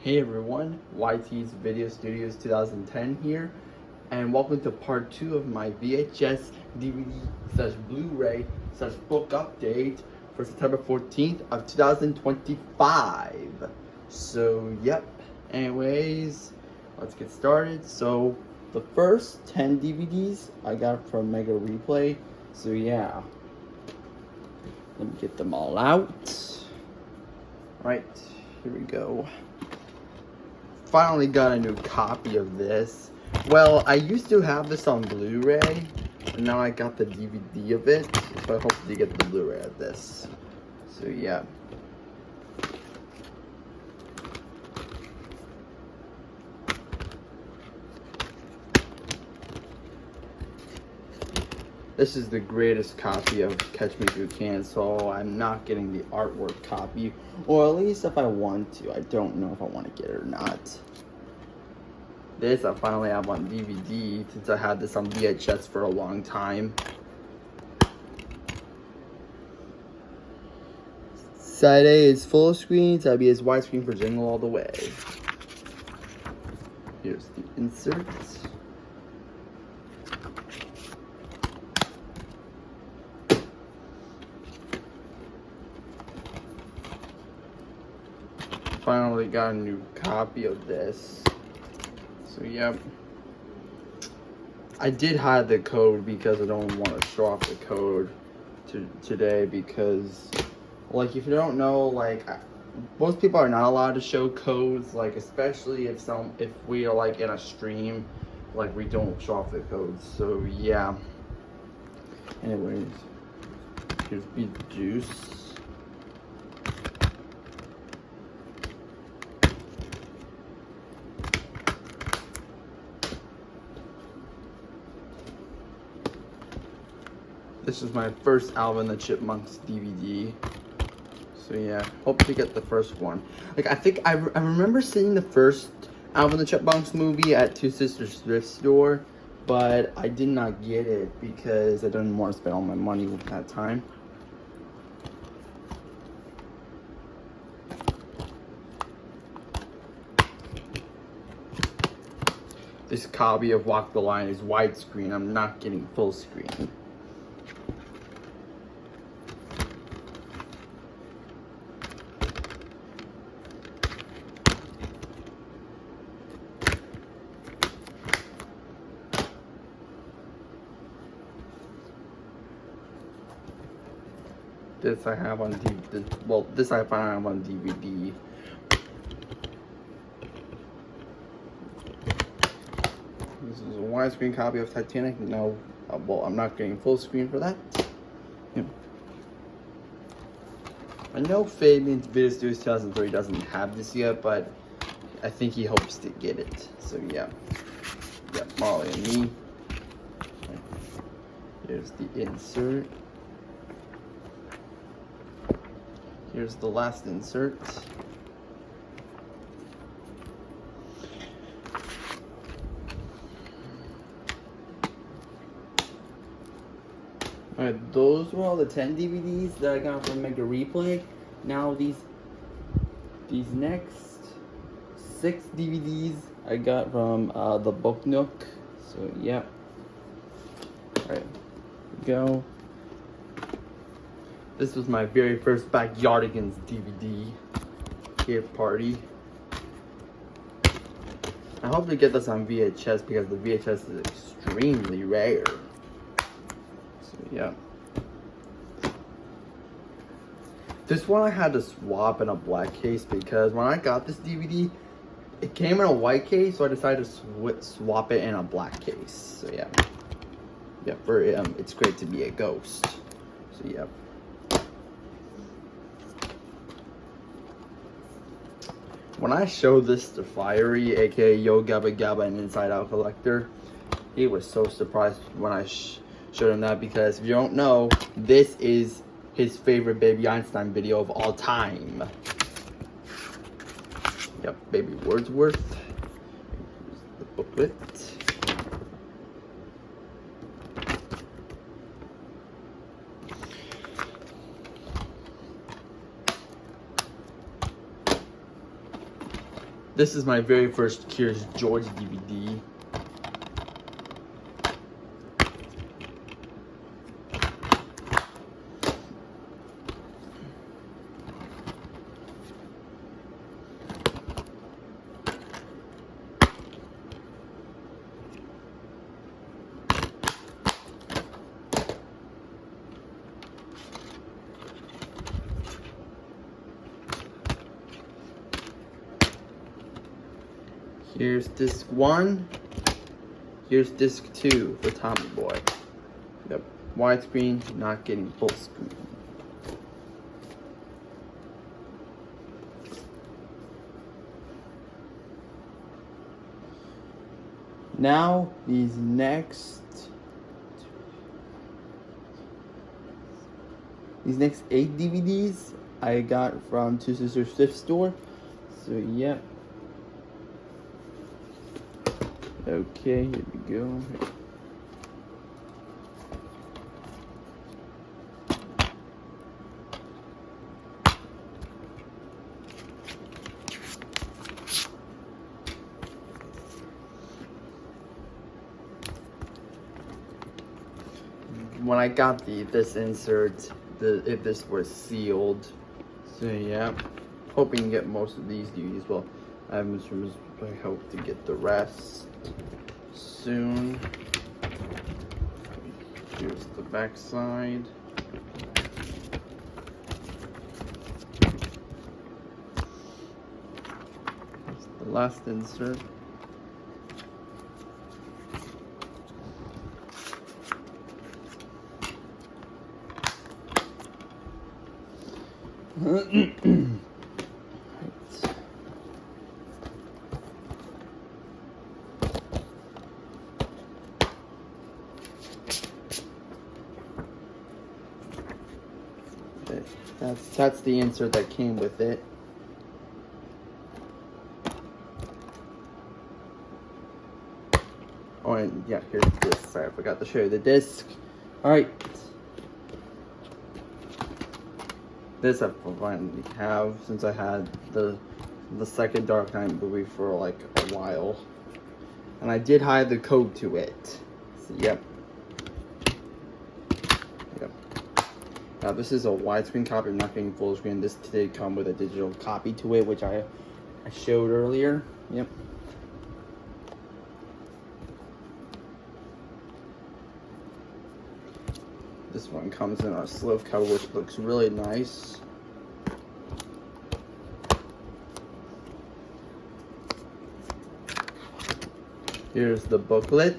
Hey everyone, YT's Video Studios 2010 here, and welcome to part 2 of my VHS, DVD, Blu-ray, book update for September 14th of 2025. So, yep, anyways, let's get started. So, the first 10 DVDs I got from Mega Replay, so yeah, let me get them all out. Right, here we go. Finally got a new copy of this. Well, I used to have this on Blu-ray, and now I got the DVD of it, so I hope you get the Blu-ray of this. So yeah. This is the greatest copy of Catch Me If You Can, so I'm not getting the artwork copy, or at least if I want to. I don't know if I want to get it or not. This I finally have on DVD since I had this on VHS for a long time. Side A is full screen, side B is widescreen for Jingle All the Way. Here's the insert. Finally got a new copy of this. So yep. I did hide the code because I don't want to show off the code today because, like, if you don't know, like, most people are not allowed to show codes, like, especially if we are like in a stream, like, we don't show off the codes. So yeah. Anyways, here's Beetlejuice. This is my first Alvin and the Chipmunks DVD. So yeah, hope to get the first one. Like, I think I remember seeing the first Alvin and the Chipmunks movie at Two Sisters thrift store, but I did not get it because I didn't want to spend all my money at that time. This copy of Walk the Line is widescreen. I'm not getting full screen. This I have on DVD. Well, this I found on DVD. This is a widescreen copy of Titanic. No, well, I'm not getting full screen for that. Yeah. I know Fabian's Video Studios 2003 doesn't have this yet, but I think he hopes to get it. So yeah, Molly and me. Here's the insert. Here's the last insert. Alright, those were all the 10 DVDs that I got from Mega Replay. Now these next 6 DVDs I got from the Book Nook. So yeah. Alright, here we go. This was my very first Backyardigans DVD gift party. I hope to get this on VHS because the VHS is extremely rare. So yeah. This one I had to swap in a black case because when I got this DVD, it came in a white case, so I decided to swap it in a black case. So yeah. Yeah, it's great to be a ghost. So yeah. When I showed this to Fiery, aka Yo Gabba Gabba, an Inside Out collector, he was so surprised when I showed him that because if you don't know, this is his favorite Baby Einstein video of all time. Yep, Baby Wordsworth. Here's the booklet. This is my very first Curious George DVD. Here's disc 1. Here's disc 2 for Tommy Boy. Yep, widescreen, not getting full screen. Now, these next 8 DVDs I got from Two Sisters Thrift Store. So, yeah. Okay, here we go. When I got this insert, if this was sealed. So yeah, hoping to get most of these DVDs. Well, I hope to get the rest soon. Here's the back side. Here's the last insert. That's the insert that came with it. Oh, and yeah, here's the disc. Sorry, I forgot to show you the disc. Alright. This I finally have, since I had the second Dark Knight movie for like a while. And I did hide the code to it. So, yep. Now this is a widescreen copy, I'm not getting full screen. This did come with a digital copy to it, which I showed earlier. Yep. This one comes in a slip cover, which looks really nice. Here's the booklet.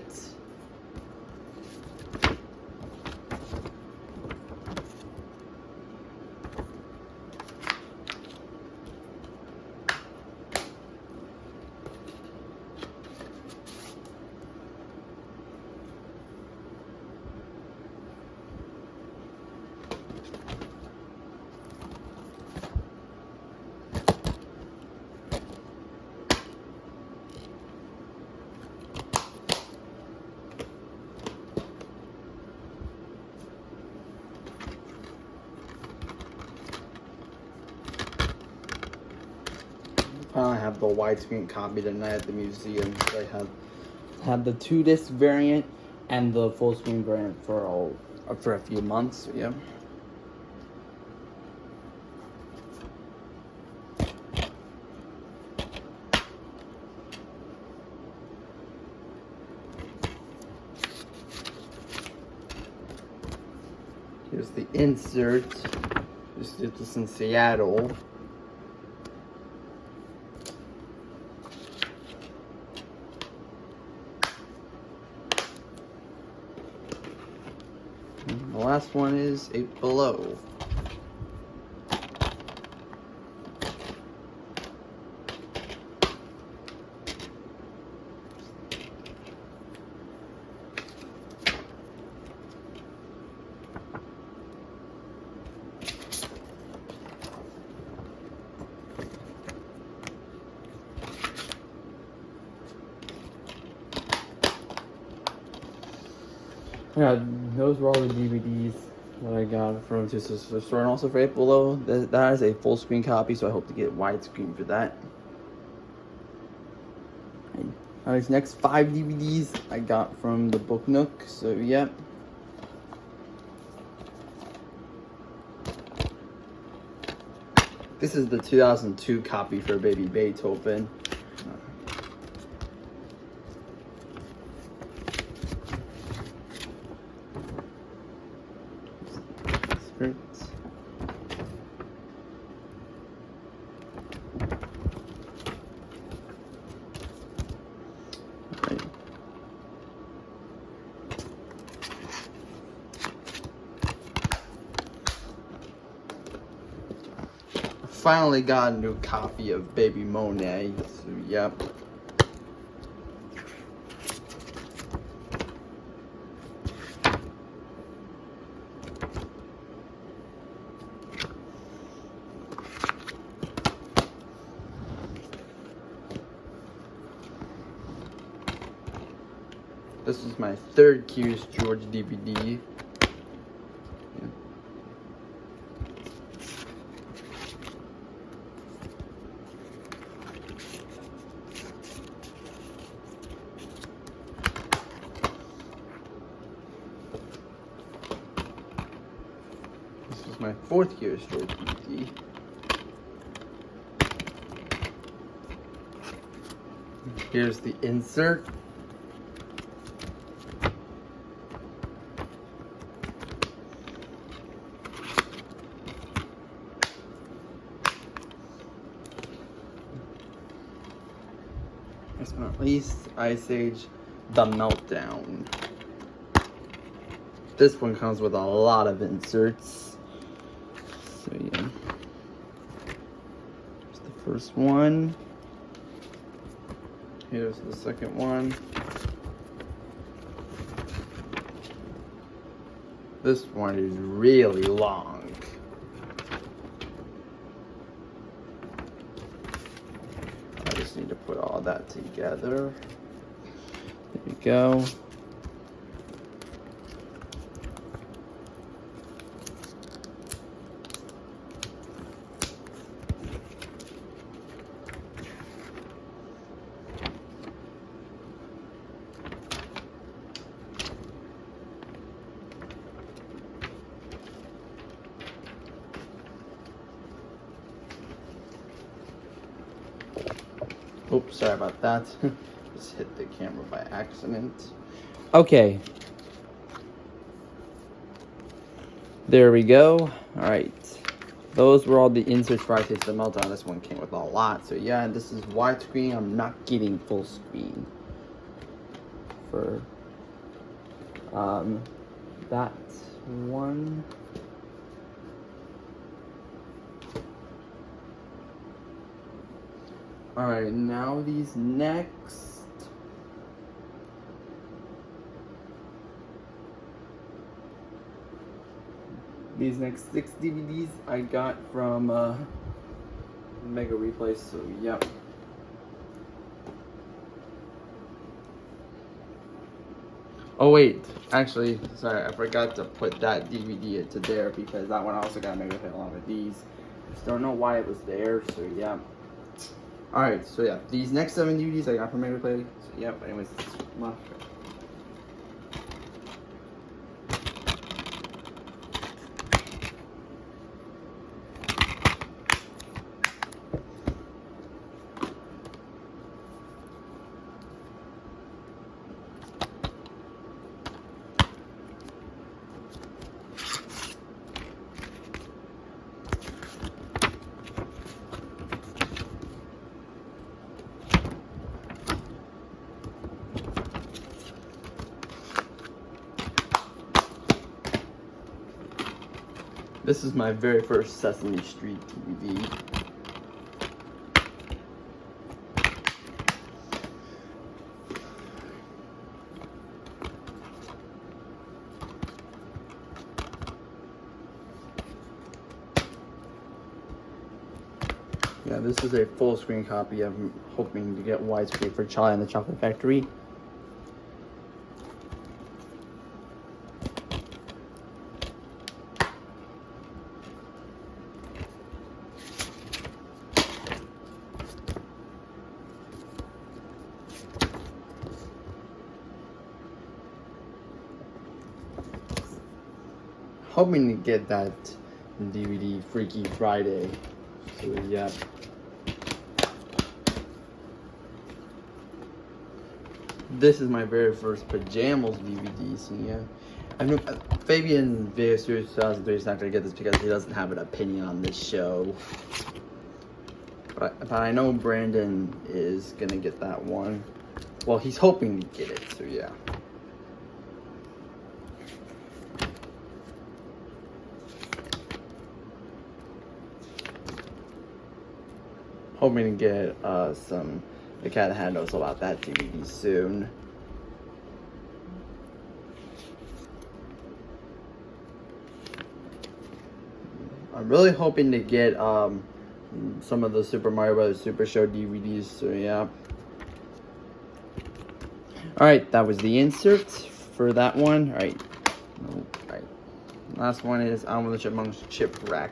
I have the widescreen copy tonight at the museum. So I have the 2-disc variant and the full screen variant for a few months. So yeah. Here's the insert. Just did this in Seattle. The last one is 8 Below. Yeah, those were all the DVDs that I got from Two Sisters Store, and also for 8 Below. That is a full screen copy, so I hope to get widescreen for that. Alright, next 5 DVDs I got from the Book Nook. So, yeah. This is the 2002 copy for Baby Beethoven. Script. Right. Finally got a new copy of Baby Monet. So, yep. This is my 3rd Curious George DVD. This is my 4th Curious George DVD. Here's the insert. Last but not least, Ice Age, The Meltdown. This one comes with a lot of inserts. So yeah. Here's the first one. Here's the second one. This one is really long. I just need to put all that together. There we go. Oops, sorry about that. Just hit the camera by accident. Okay. There we go. Alright. Those were all the inserts for Ice Age The Meltdown. This one came with a lot. So yeah, this is widescreen. I'm not getting full screen for that one. Alright, now these next. These next 6 DVDs I got from Mega Replay, so yep. Oh wait, actually, sorry, I forgot to put that DVD into there because that one also got Mega Replay along with these. Just don't know why it was there, so yeah. Alright, so yeah, these next 7 DVDs I got from Mega Replay. So yep, anyways, well. This is my very first Sesame Street DVD. Yeah, this is a full screen copy. I'm hoping to get widescreen for Charlie and the Chocolate Factory. hoping to get that DVD Freaky Friday. So yeah. This is my very first Pajamas DVD, so yeah. I know Fabian Video Studios 2003 is not going to get this because he doesn't have an opinion on this show. But I know Brandon is going to get that one. Well, he's hoping to get it, so yeah. Hoping to get the Cat in the Hat knows about that DVD soon. I'm really hoping to get some of the Super Mario Bros. Super Show DVDs, so yeah. Alright, that was the insert for that one. Alright. Last one is Alvin the Chipmunks Chipwrecked.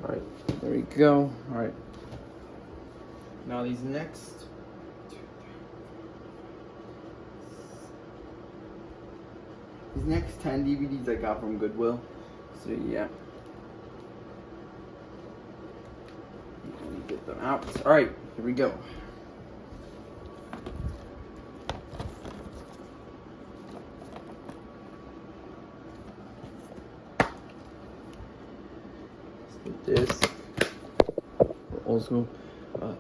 Alright, there we go. Alright. Now these next 10 DVDs I got from Goodwill. So yeah. Let me get them out. Alright, here we go. This old school.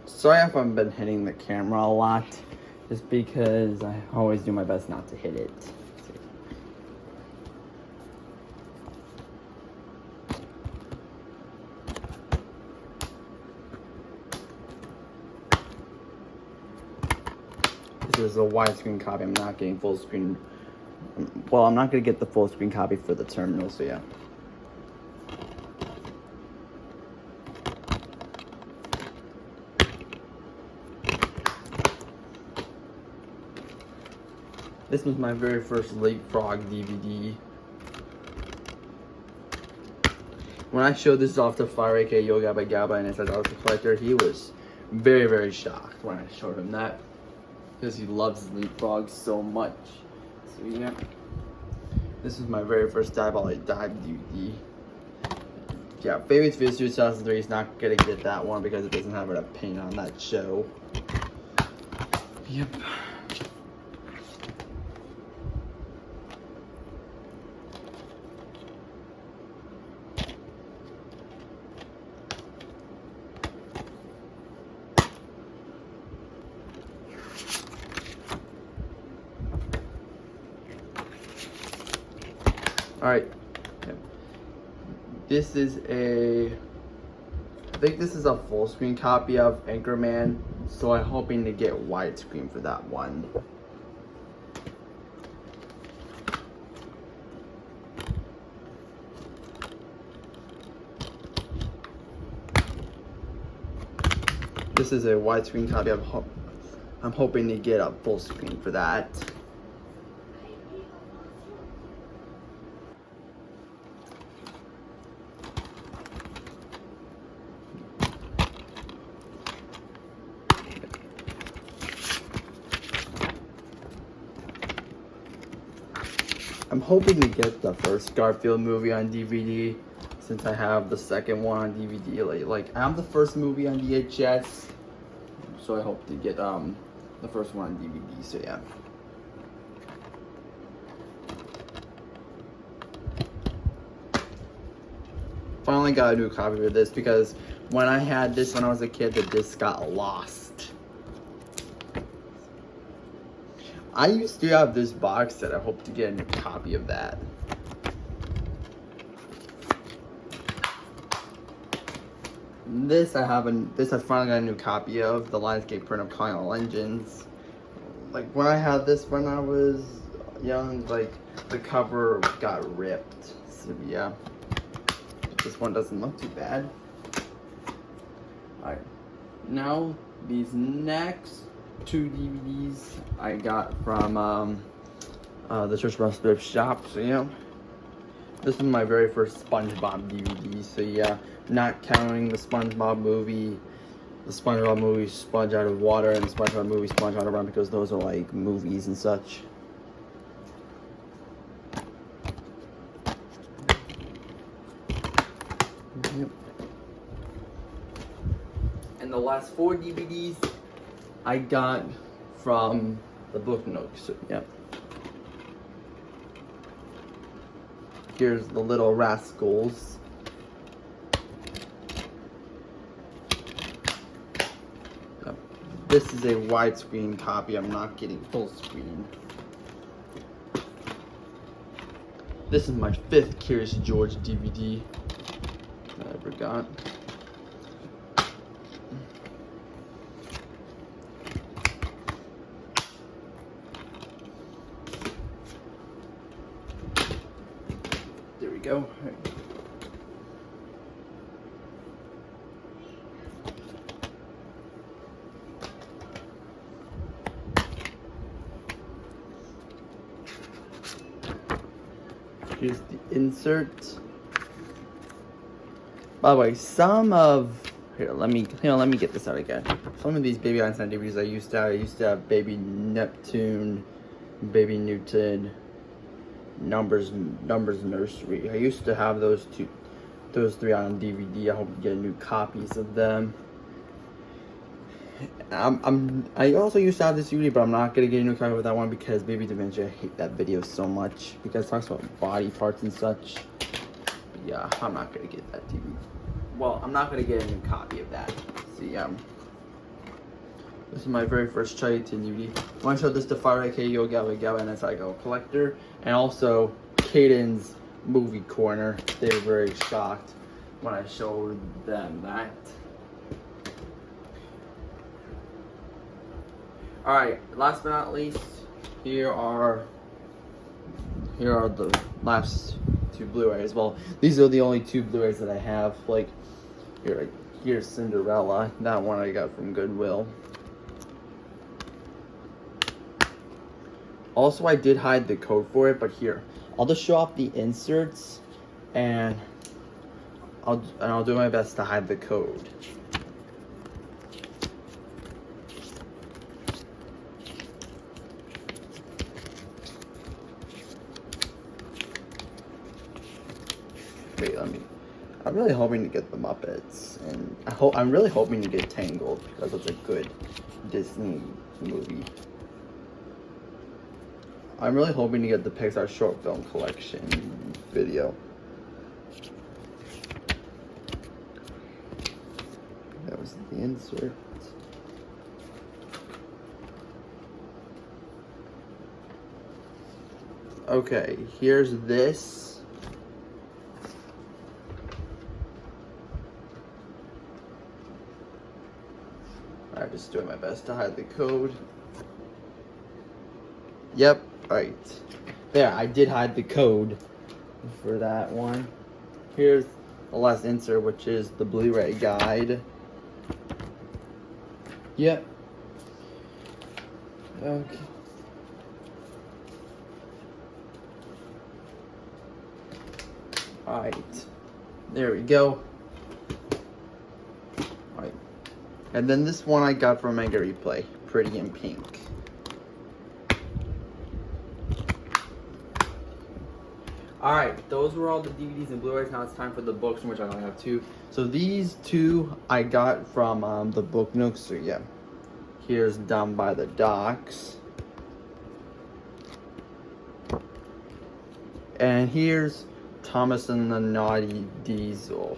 Sorry if I've been hitting the camera a lot, just because I always do my best not to hit it. This is a widescreen copy. I'm not getting full screen. Well, I'm not gonna get the full screen copy for the terminal, so yeah. This was my very first Leapfrog DVD. When I showed this off to Fire aka Yo Gabba Gabba and I said I was a collector, he was very, very shocked when I showed him that. Because he loves Leapfrog so much. So yeah. This was my very first Dive All I Dive DVD. Yeah, Favorite Video 2003 is not gonna get that one because it doesn't have an opinion on that show. Yep. Alright, this is I think this is a full screen copy of Anchorman, so I'm hoping to get widescreen for that one. This is a widescreen copy of I'm hoping to get a full screen for that. I'm hoping to get the first Garfield movie on DVD since I have the second one on DVD. Like I have the first movie on VHS, so I hope to get the first one on DVD. So yeah. Finally got a new copy of this because when I had this when I was a kid, the disc got lost. I used to have this box set. I hope to get a new copy of that. This I finally got a new copy of, the Lionsgate print of Calling All Engines. Like when I had this when I was young, like the cover got ripped. So yeah. This one doesn't look too bad. Alright. Now these next 2 DVDs I got from the Church Russell shop. So yeah, this is my very first SpongeBob DVD. So yeah, not counting the SpongeBob movie, Sponge Out of Water, and the SpongeBob movie Sponge Out of Run, because those are like movies and such. Yep. And the last 4 DVDs I got from the Book Nook. So yeah. Here's The Little Rascals. This is a widescreen copy. I'm not getting full screen. This is my 5th Curious George DVD that I ever got. There we go. Here's the insert. By the way, let me get this out again. Some of these Baby Einstein DVDs I used to have Baby Neptune, Baby Newton, Numbers Nursery. I used to have those 3 on DVD. I hope you get new copies of them. I also used to have this DVD, but I'm not gonna get a new copy of that one because Baby Dementia, I hate that video so much because it talks about body parts and such. But yeah, I'm not gonna get that DVD. Well, I'm not gonna get a new copy of that. So yeah, this is my very first Chai-Tin DVD. I want to show this to Fire K.O. Gabba Gabba and Psycho Collector, and also Caden's Movie Corner. They were very shocked when I showed them that. Alright, last but not least, here are the last 2 Blu-rays. Well, these are the only 2 Blu-rays that I have. Like, here's Cinderella. That one I got from Goodwill. Also, I did hide the code for it, but here, I'll just show off the inserts, and I'll do my best to hide the code. Wait, I'm really hoping to get the Muppets, and I'm really hoping to get Tangled because it's a good Disney movie. I'm really hoping to get the Pixar short film collection video. That was the insert. Okay, here's this. I'm just doing my best to hide the code. Yep, right. There, I did hide the code for that one. Here's the last insert, which is the Blu-ray guide. Yep. Okay. Alright. There we go. Alright. And then this one I got from Mega Replay, Pretty in Pink. Alright, those were all the DVDs and Blu-rays. Now it's time for the books, which I only have 2. So these 2 I got from the Book Nook. So yeah, here's Down by the Docks. And here's Thomas and the Naughty Diesel.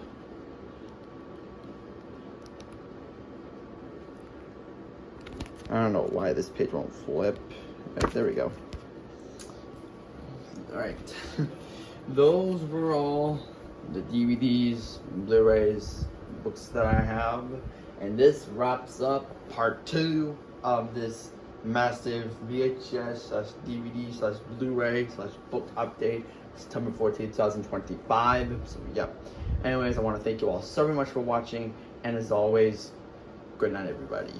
I don't know why this page won't flip. There we go. Alright. Those were all the DVDs, Blu-rays, books that I have. And this wraps up part 2 of this massive VHS/DVD/ Blu-ray/ book update, September 14th, 2025. So yeah. Anyways, I want to thank you all so very much for watching. And as always, good night, everybody.